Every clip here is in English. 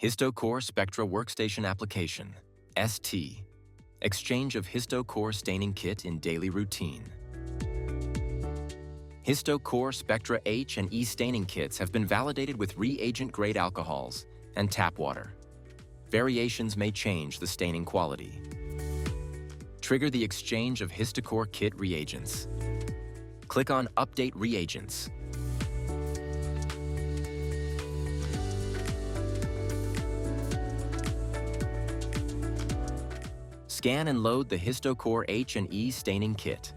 HistoCore SPECTRA Workstation Application, ST. Exchange of HistoCore Staining Kit in daily routine. HistoCore SPECTRA H and E staining kits have been validated with reagent-grade alcohols and tap water. Variations may change the staining quality. Trigger the exchange of HistoCore kit reagents. Click on Update Reagents. Scan and load the HistoCore H and E staining kit.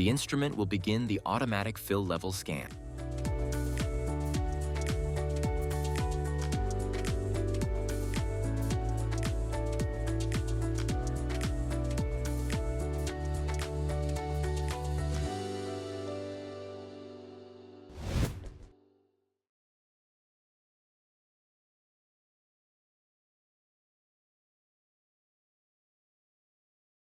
The instrument will begin the automatic fill level scan.